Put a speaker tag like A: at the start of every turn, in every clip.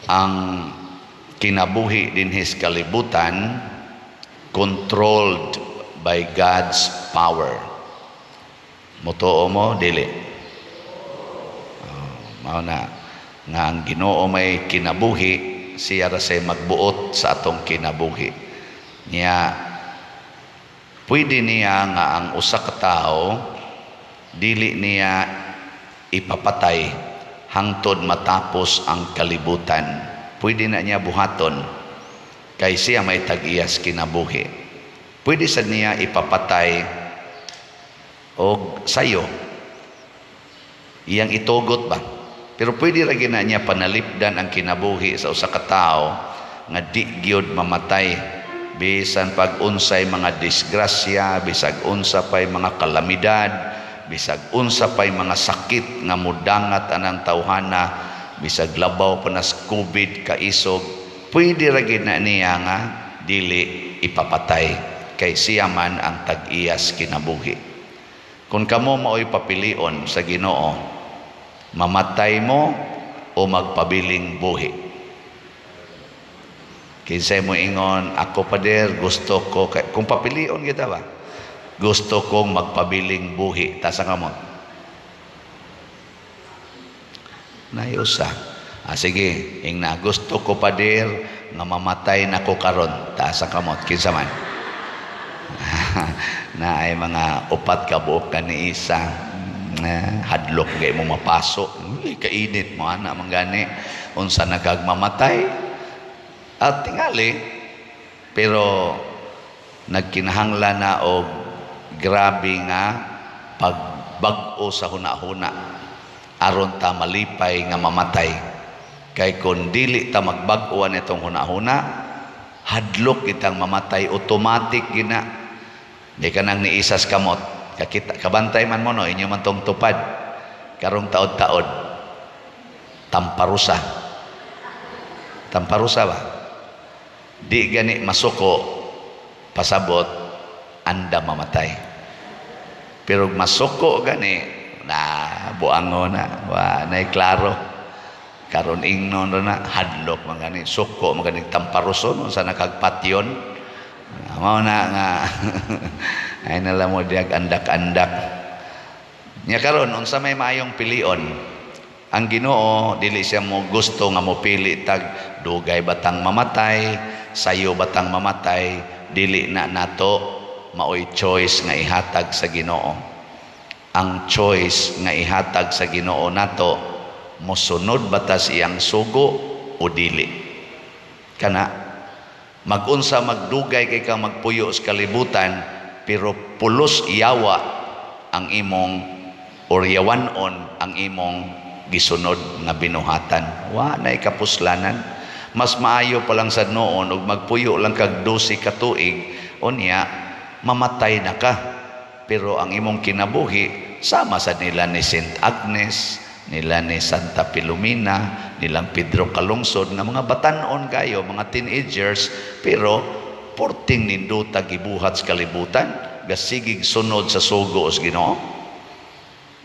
A: ang kinabuhi dinhi sa kalibutan controlled by God's power. Motoo mo dili? Mao na nga ang Ginoo may kinabuhi, siya ra say magbuot sa atong kinabuhi. Niya pwede niya nga ang usa ka tawo dili niya ipapatay hangtod matapos ang kalibutan. Pwede na niya buhaton kay siya may tag-iyas kinabuhi. Pwede sa niya ipapatay og sayo, iyang itugot ba? Pero pwede ra gina niya panalipdan ang kinabuhi sa usa ka tawo nga di gyud mamatay bisan pag unsay mga disgrasya, bisag unsa pay mga kalamidad, bisag unsa pay mga sakit nga mudangat anang tawhana, bisag labaw pa nas COVID kaisog, pwede ra gid na niya nga dili ipapatay kay siya man ang tag-iyas kinabuhi. Kung kamo mao'y papilion sa Ginoo, mamatay mo o magpabiling buhi? Kinsay mo ingon, ako pader gusto ko kung papilion kita ba? Gusto kong magpabiling buhi. Tasa ka mo? Nayusa. Sige, ingna gusto ko pader nga mamatay na ko karon. Tasa ka mo? Kinsa man? Na ay mga upat ka buok ka ni isa. Hadlok gay mo mapaso. Kainit mo ana manggani. Unsa nagagmamatay? At tingali, pero nagkinahanglan na og grabe nga pagbag-o sa huna-huna aron ta malipay nga mamatay. Kay kung dili ta magbag-oan itong huna-huna, hadlok kitang mamatay automatic gina. Di ka nang niisas kamot. Kabantay man mo no, inyo man tong tupad. Karong taod-taod. Tamparusa. Tamparusa ba? Di gani masuko, pasabot, anda mamatay. Pero masuko gani, na buango na, na'y klaro. Karon ingnon na, hadlok magani, suko magani tamparuson, sa nakagpatyon. Mao na nga, ay nala mo diag andak-andak. Nya karon unsa may maayong pilion? Ang Ginoo dili siya mo gusto nga mo pili tag dugay batang mamatay, sayo batang mamatay, dili na nato maoy choice nga ihatag sa Ginoo. Ang choice nga ihatag sa Ginoo nato, mosunod batas iyang sugo o dili. Kana magunsa magdugay kay kang magpuyo sa kalibutan, pero pulos iyawa ang imong or yawanon ang imong gisunod nga binuhatan. Wa na'y kapuslanan. Mas maayo pa lang sa noon ug magpuyo lang kag 12 ka tuig unya mamatay na ka. Pero ang imong kinabuhi sama sa nila ni Saint Agnes, nila ni Santa Filomena, nilang Pedro Calungsod na mga batanon kayo, mga teenagers, pero porting ninduta gibuhat sa kalibutan, gasigig sunod sa sugo sa Ginoo.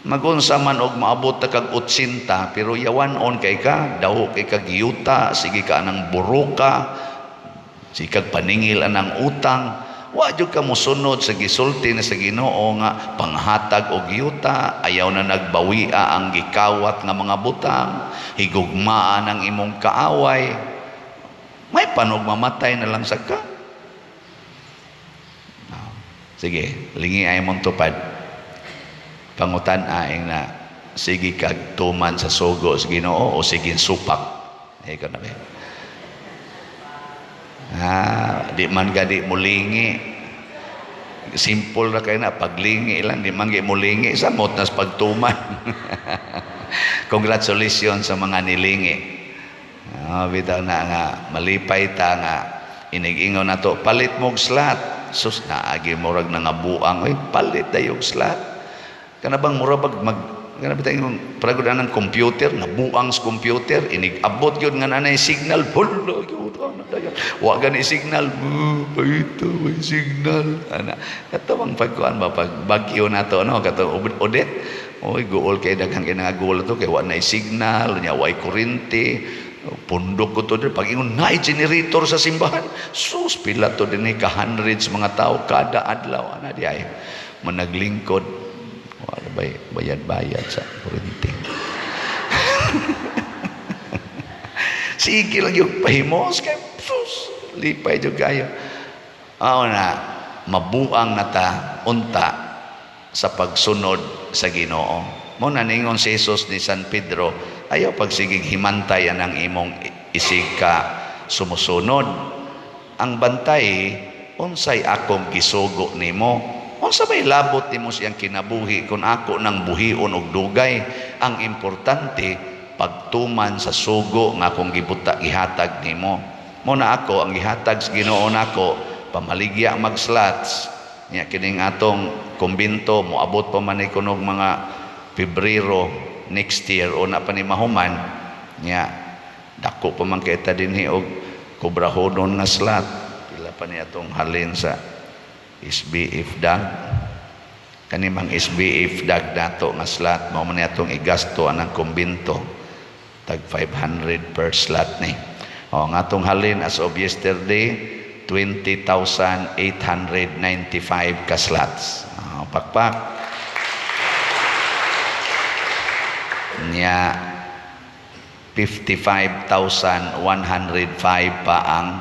A: Magunsa man og maabot ta kag 80 pero yawanon kay ka, daw kay kag yuta, sige ka anang buruka, sige kag paningil anang utang, wa jud ka mosunod sa gisulti na sa Ginoo nga panghatag og yuta, ayaw na nagbawia ang gikawat nga mga butang, higugmaan ang imong kaaway. May panog mamatay na lang sa ka. Sige, lingi ay mong tupad. Pangutan aing na sige kag tuman sa sugo sa Ginoo o sige supak. Ikaw na ba? Di man gadi mulingi. Simple na kayo na paglingi lang, di man gadi mulingi sa motnas pagtuman. Congratulations sa mga nilingi. Bitaw na nga malipay ta nga inig-ingon na to, palit mog slat. Sus na agi murag na nga buang, oy palit dayog slat. Kana bang mura pag kana bitay yung paragodan ng computer, nabuang sa computer, inig-abot yun nga nanay signal, hulo yun, wa gani signal, ito may signal. Katawang pagkuhan ba, pag bagyo na to, no? Katawang udet, oy, guol kay daghang kinagaguol to, kay wa na signal, nya way kurente, pundok ko to din pag-ingon na generator sa simbahan. Sus pila to din ka hundreds mga tao kada adlaw ana di ay managlingkod. Wala bayad sa kuryente. Sige lang yung pahimos kay sus lipay jud kayo. Na mabuang na ta unta sa pagsunod sa Ginoo. Mo na ningon si Jesus ni San Pedro, ayaw pagsigig himantay ang imong isig ka sumusunod. Ang bantay, unsay akong gisugo nimo? Unsa may labot nimo siyang kinabuhi kung ako nang buhion og dugay? Ang importante, pagtuman sa sugo nga akong gihatag nimo. Mo na ako ang gihatag sa Ginoo nako, pamaligya mag-slots. Nya kining atong kumbinto moabot pa man ikunog mga Pebrero next year o na pa ni mahuman nya dako pa man kay ta dinhi og kubrahodon nga slot pila pa ni atong halin sa SBF dag kanimang SBF dag dato nga slot mao man ni atong igasto anang kumbinto tag 500 per slot ni nga atong halin as of yesterday 20,895 ka slots. Pakpak. Nya 55,105 pa ang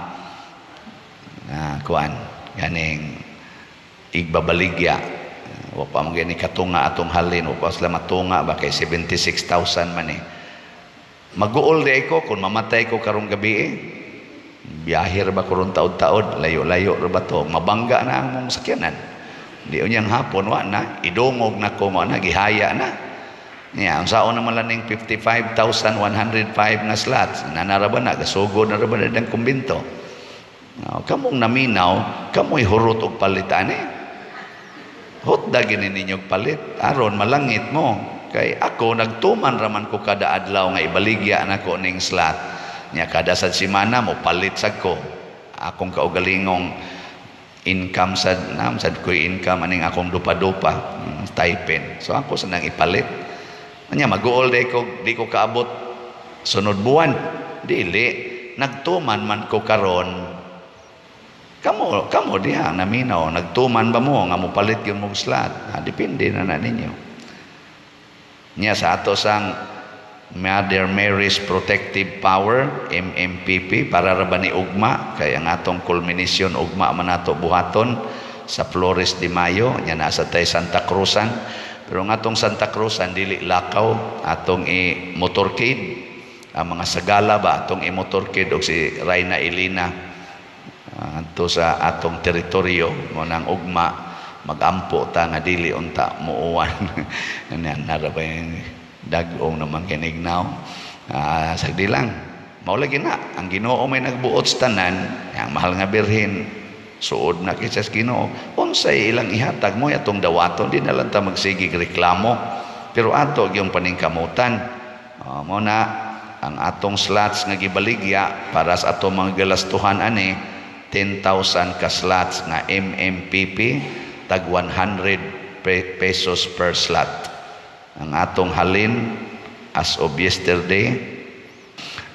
A: kuan ganing igbabaligya. Wa pa mo gani katunga atong halin, wa pa sila matunga ba kay 76,000 man eh. Mag-uol di ko kung mamatay ko karong gabi eh. Biyahir ba kurong taod-taod, layo-layo ra ba to? Mabangga na ang mong sakyanan. Di unyang hapon wa na idungog na ko mo na gihaya na. Niya, ang saon naman lang ning 55,105 na slots. Nanaraba na gasugod na ra ba dang kumbinto. Kamong naminaw, kamoy hurot og palitan eh. Hotda gini ninyog palit aron malangit mo. Kay ako nagtuman raman ko kada adlaw nga ibaligya nako ning slot. Nya kada sa semana mo palit sad ko akong kaugalingong income sad ko income aning akong dupa-dupa stipend so ako sa nang ipalit nya mag-uol di ko kaabot sunod buwan dili nagtuman man ko karon kamo diha naminaw nagtuman ba mo nga mo palit yung mong slot depende na ninyo nya sa ato sang Mother Mary's Protective Power MMPP para ra ba ni ugma kay ang atong culmination ugma man nato buhaton sa Flores de Mayo nya nasa tay Santa Cruzan pero ang atong Santa Cruzan dili lakaw atong i-motorcade ang mga sagala ba atong i-motorcade og si Reyna Elena adto sa atong teritoryo mo nang ugma magampo ta nga dili unta muuwan nara ba dagong naman kinignaw sagdi lang maulagi na ang Ginoo may nagbuot sa tanan ang mahal nga birhen suod na kisas Ginoo unsay ilang ihatag mo atong dawaton di na lang ta magsigig reklamo pero ato yung paningkamutan mo na ang atong slots nga gibaligya para sa atong mga galastuhan ani 10,000 ka slots nga MMPP tag 100 pesos per slot. Ang atong halin as of yesterday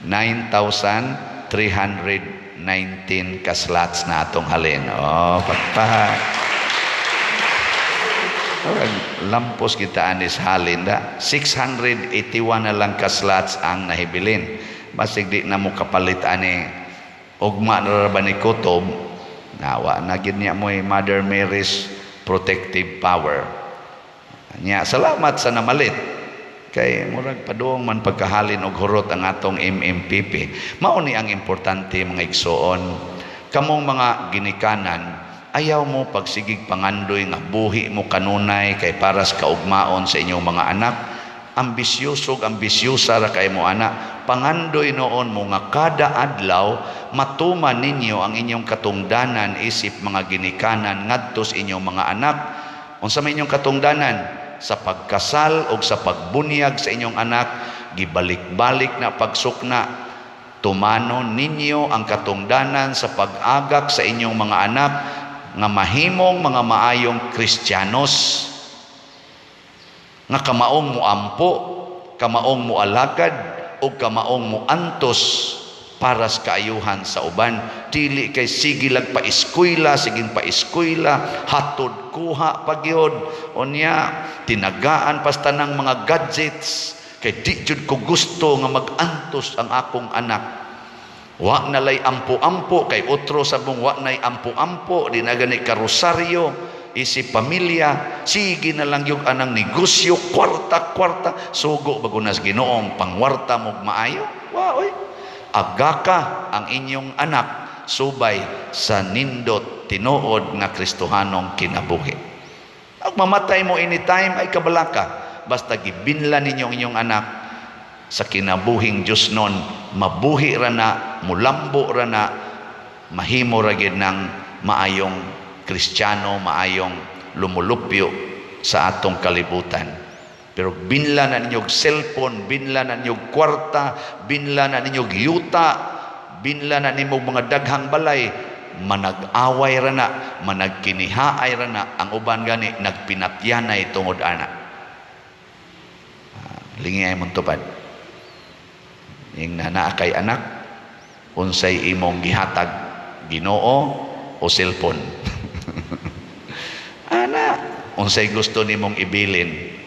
A: 9,319 ka slots na atong halin. Pagpahat. Lampos kita anis halin da. 681 na lang ka slots ang nahibilin. Basig di na mo kapalit ani ugma na ba ni kutob. Nawa na gid niya mo Mother Mary's Protective Power. Nya salamat sa namalit kay murag padung man pagkahalin og hurot ang atong MMPP mao ni ang importante mga igsoon kamong mga ginikanan ayaw mo pagsigig pangandoy nga buhi mo kanunay kay para sa kaugmaon sa inyong mga anak ambisyoso ambisyosa ra kay mo anak pangandoy noon mo nga kada adlaw matuman ninyo ang inyong katungdanan isip mga ginikanan ngadto sa inyong mga anak unsa may inyong katungdanan sa pagkasal o sa pagbunyag sa inyong anak gibalik-balik na pagsukna tumanon ninyo ang katungdanan sa pag-agak sa inyong mga anak nga mahimong mga maayong Kristiyanos nga kamaong muampo kamaong mualagad o kamaong mo antos para sa kaayuhan sa uban. Dili kay sige lang pa-eskwela, siging pa-eskwela, hatod kuha pagyod, unya tinagaan pasta ng mga gadgets, kay di jud ko gusto nga mag-antos ang akong anak. Wa na lay ampo-ampo, kay otro sa mong wa na'y ampo-ampo, di na gani karosaryo, isip pamilya, sige na lang yung anang negosyo, kwarta-kwarta, sugo bagunas Ginoong pangwarta mo maayo. Wa, oy. Agaka ang inyong anak subay sa nindot tinuod nga Kristohanong kinabuhi. Ang mamatay mo anytime ay kabalaka, basta gibinlan ninyo inyong anak sa kinabuhing Diyos nun, mabuhi ra na, mulambo ra na, mahimo ra gid ng maayong Kristiyano, maayong lumulupyo sa atong kalibutan. Pero binla na ninyog cellphone, binla na ninyog kwarta, binla na ninyog yuta, binla na ninyog mga daghang balay, manag-away ra na, managkinihaay ra na, ang uban gani nagpinatyanay tungod ana. Lingay mong tupad. Yung nanaa kay anak, unsay imong gihatag, Ginoo o cellphone? Ana, unsay gusto nimong ibilin,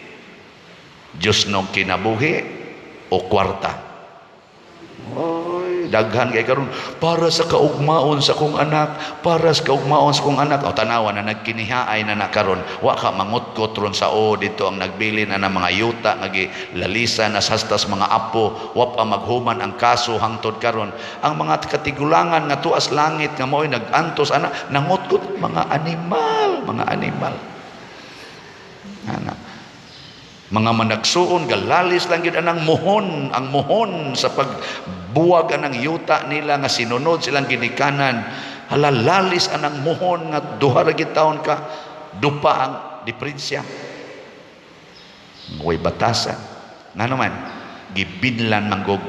A: Diyos nung kinabuhi o kwarta? Oy, daghan kay karon para sa kaugmaon sa kong anak, para sa kaugmaon sa kong anak. O tanawa na nagkinihaay na nakaron, wa ka mangutkot ron sa dito ang nagbili na ng mga yuta lalisa na sastas mga apo, wa pa maghuman ang kaso hangtod karon. Ang mga katigulangan nga tuas langit nga mo'y nagantos ana nangutkot mga animal, ana. Mga managsuon galalis lang gid anang muhon, ang muhon sa pagbuwag anang yuta nila nga sinunod silang ginikanan. Halalalis anang muhon nga duha ra gid taon ka dupa ang depresya. Way batasan. Ngano man gibinlan manggog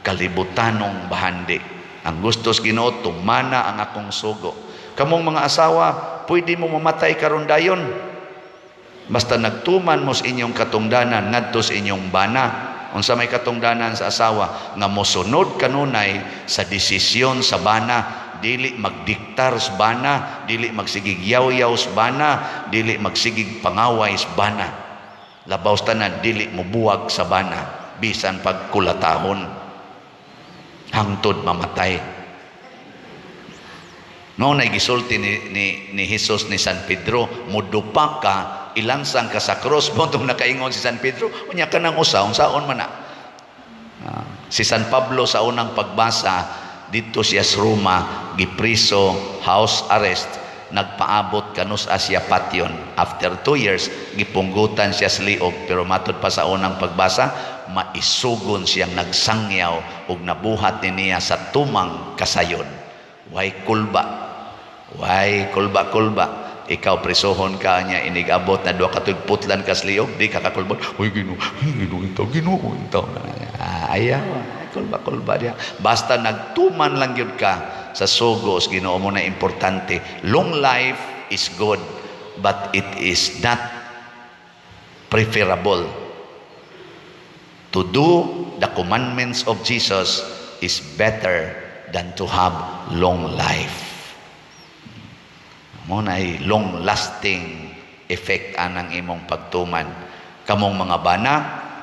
A: kalibutanong bahandi. Ang gustos Ginoo tumana ang akong sugo. Kamong mga asawa, pwede mo mamatay karon dayon. Basta nagtuman mo sa inyong katungdanan ngadto sa inyong bana. Unsa may katungdanan sa asawa nga mosunod kanunay sa desisyon sa bana, dili magdiktar sa bana, dili magsigig yaw-yaw sa bana, dili magsigig pangaway sa bana. Labaw tanan dili mobuwag sa bana bisan pagkulatahon hangtod mamatay. Noon ay gisulti ni Jesus ni San Pedro, mudupa ka, ilansang ka sa cross. Buntong nakaingon si San Pedro, unya ka nang usaon, saon man na. Si San Pablo sa unang pagbasa, dito siya sa Roma, gipriso, house arrest, nagpaabot kanus Asia Pation. After 2 years, gipunggutan siya sa liog, pero matod pa sa unang pagbasa, maisugon siyang nagsangyaw ug nabuhat niya sa tumang kasayon. Way kulba. Ikaw prisohon ka niya, inigabot na 2 katugputlan ka sa liog, di ka kakulbot. Uy, Ginoo itaw. Ayaw, kulba diya. Basta nagtuman lang yun ka sa sugos, Ginoo mo na importante. Long life is good, but it is not preferable. To do the commandments of Jesus is better than to have long life. Mo na ay long-lasting effect anang imong pagtuman. Kamong mga bana,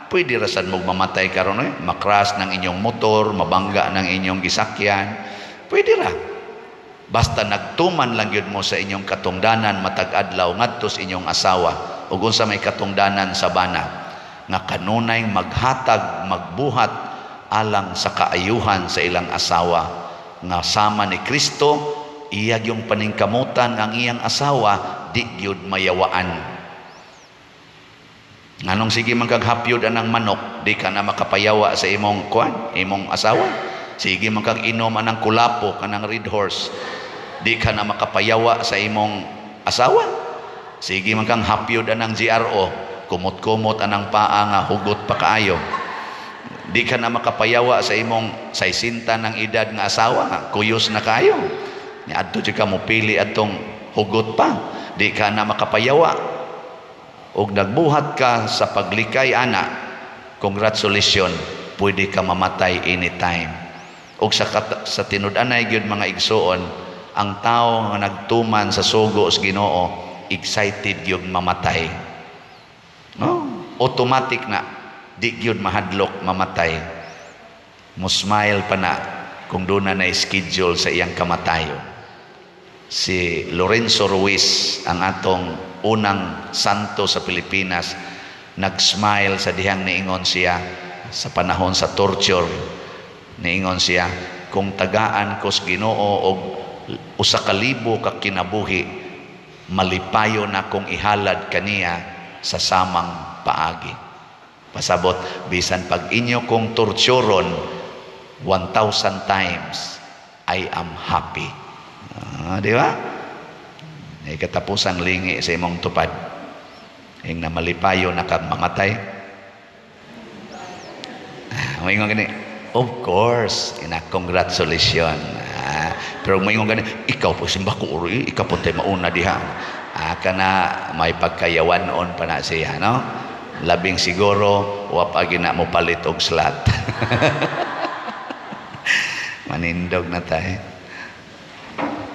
A: pwede rasan mong mamatay karon makras ng inyong motor, mabangga ng inyong gisakyan. Pwede ra. Basta nagtuman lang yun mo sa inyong katungdanan matag adlaw ngadto sa inyong asawa ug unsa may katungdanan sa bana nga kanunay maghatag, magbuhat alang sa kaayuhan sa ilang asawa nga sama ni Kristo. Iyag yung paningkamutan ang iyang asawa, di gyud mayawaan. Nganong sige man kag hapyod anang manok, di ka na makapayawa sa imong imong asawa. Sige man kag inom anang kulapo kanang red horse, di ka na makapayawa sa imong asawa. Sige man kang hapyod anang GRO, kumot-kumot anang paa nga hugot pa kaayo. Di ka na makapayawa sa imong 60 ng edad nga asawa, kuyos na kayo. Adto di ka mo pili atong hugot pa, di ka na makapayawa og nagbuhat ka sa paglikay ana. Congratulations, pwede ka mamatay anytime. Ug sa tinud-anay gyud mga igsoon, ang tao nga nagtuman sa sugo sa Ginoo excited gyud mamatay. No? Automatic na di gyud mahadlok mamatay. Mo smile pa na kung doon na schedule sa iyang kamatayon. Si Lorenzo Ruiz, ang atong unang santo sa Pilipinas, nag-smile sa dihang niingon siya sa panahon sa torture. Niingon siya, kung tagaan ko sa Ginoo og 1,000 ka kinabuhi, malipayo na kung ihalad kaniya sa samang paagi. Pasabot, bisan pag inyo kong torturon 1,000 times, I am happy. Di ba? Ay katapusang lingi sa imong tupad. Yung na malipayo na kang mamatay. Maingon gani, of course, congratulations. Pero maingon gani, ikaw po simba ko uri, ikaw po tayo mauna diha. Kana may pagkayawanon pa na siya, no? Labing siguro, wapagi na mo palit og slot. Manindog na tayo.